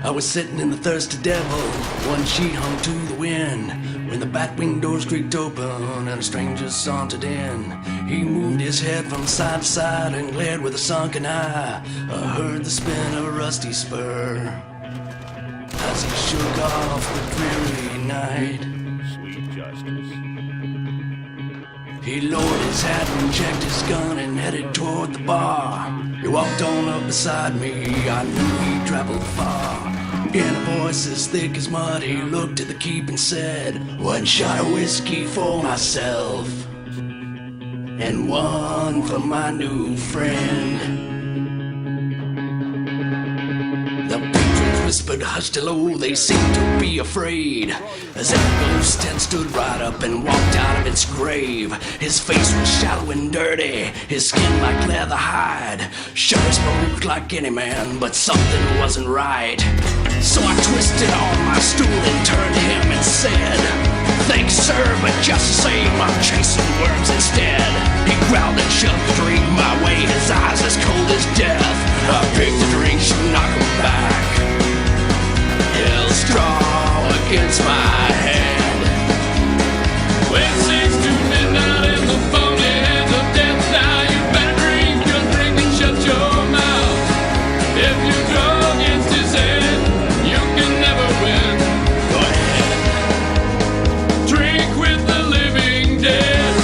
I was sitting in the Thirsty Devil, one sheet hung to the wind, when the bat-wing doors creaked open and a stranger sauntered in. He moved his head from side to side and glared with a sunken eye. I heard the spin of a rusty spur as he shook off the dreary night. Sweet justice. He lowered his hat and checked his gun and headed toward the bar. He walked on up beside me, I knew he'd traveled far. In a voice as thick as mud, he looked at the keep and said, "One shot of whiskey for myself, and one for my new friend." The patrons whispered hushed hello, they seemed to be afraid, as that ghost tent stood right up and walked out of its grave. His face was shallow and dirty, his skin like leather hide. Sure spoke like any man, but something wasn't right. So I twisted on my stool and turned to him and said, "Thanks, sir, but just the same, I'm chasing worms instead." He growled and shoved the drink my way, his eyes as cold as death. I picked the drink, should knock him back, held strong against my hand. When 6 to midnight in the phony hands of death, now you better drink your drink and shut your mouth. If you draw against his head, you can never win. Go ahead. Drink with the living dead.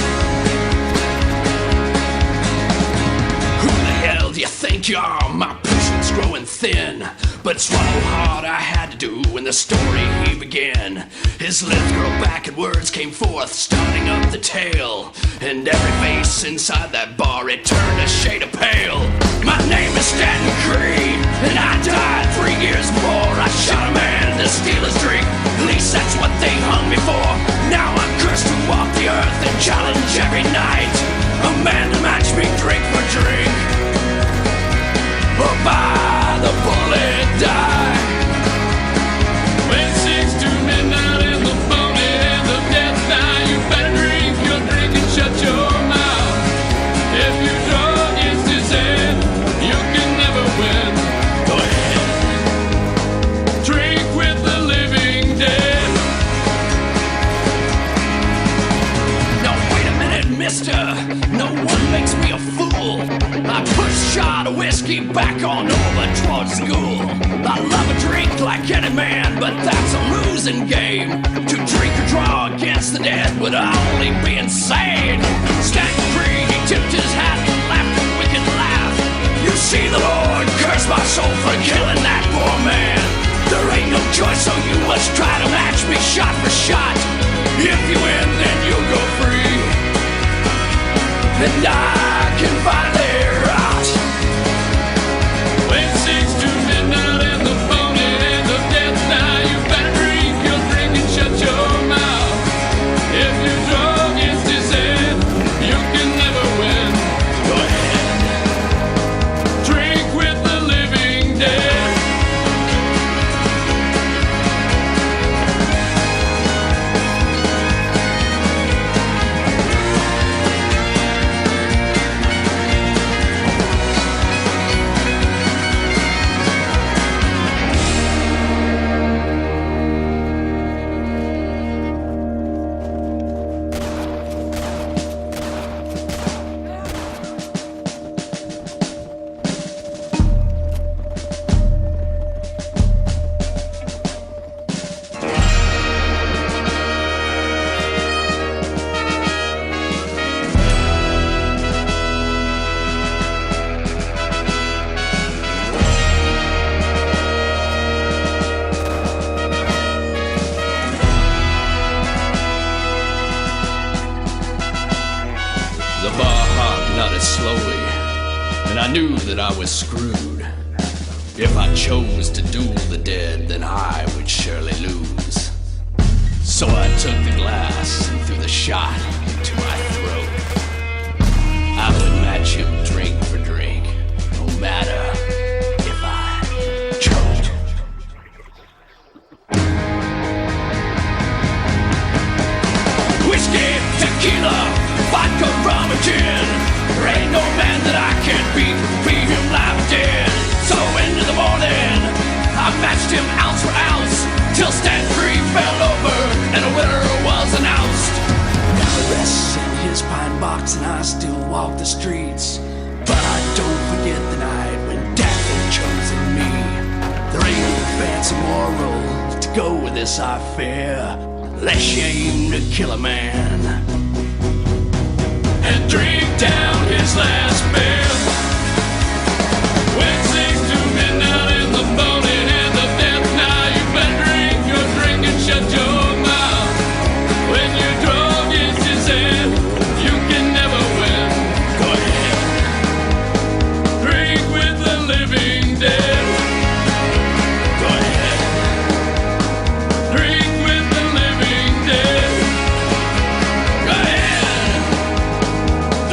Who the hell do you think you are? My patience growing thin, but swallow hard I had to do when the story he began. His lips curled back and words came forth, starting up the tale. And every face inside that bar, it turned a shade of pale. My name is Stanton Creed, and I died 3 years before. I shot a man to steal his drink, at least that's what they hung me for. Now I'm cursed to walk the earth and challenge every night a man to match me drink for drink, or by the bullet die. When 6 to midnight in the phony hands of death, now you better drink your drink and shut your mouth. If you draw against his head, you can never win. Go ahead. Drink with the living dead. No, wait a minute, mister. No one makes me a fool. I push a shot of whiskey back on over towards school. I love a drink like any man, but that's a losing game. To drink or draw against the dead would only be insane. Stanton Creed, he tipped his hat and laughed a wicked laugh. You see, the Lord curse my soul for killing that poor man. There ain't no choice, so you must try to match me shot for shot. If you win, then you'll go free, and I can finally rot. When 6 to midnight in the phony hands of death, now you better drink your drink and shut your mouth. If you draw against his head, you can never win. Go ahead. Drink with the living dead. The bar hog nodded slowly, and I knew that I was screwed. If I chose to duel the dead, then I would surely lose. So I took the glass and threw the shot into my throat. I would match him drink for drink, no matter if I choked. Whiskey, tequila, vodka, rum, and gin. There ain't no man that I can't beat him live still walk the streets, but I don't forget the night when death had chosen me. There ain't no fancy moral to go with this, I fear, unless you aim to kill a man and drink down his last beer. When 6 to midnight in the morning and the death now, you better drink your drink and shut your mouth. When your drug is his end, you can never win. Go ahead. Drink with the living dead. Go ahead. Drink with the living dead. Go ahead.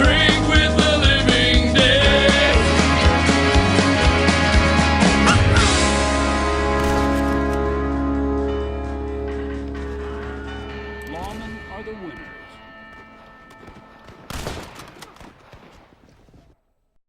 Drink with the living dead. Lawmen are the winners.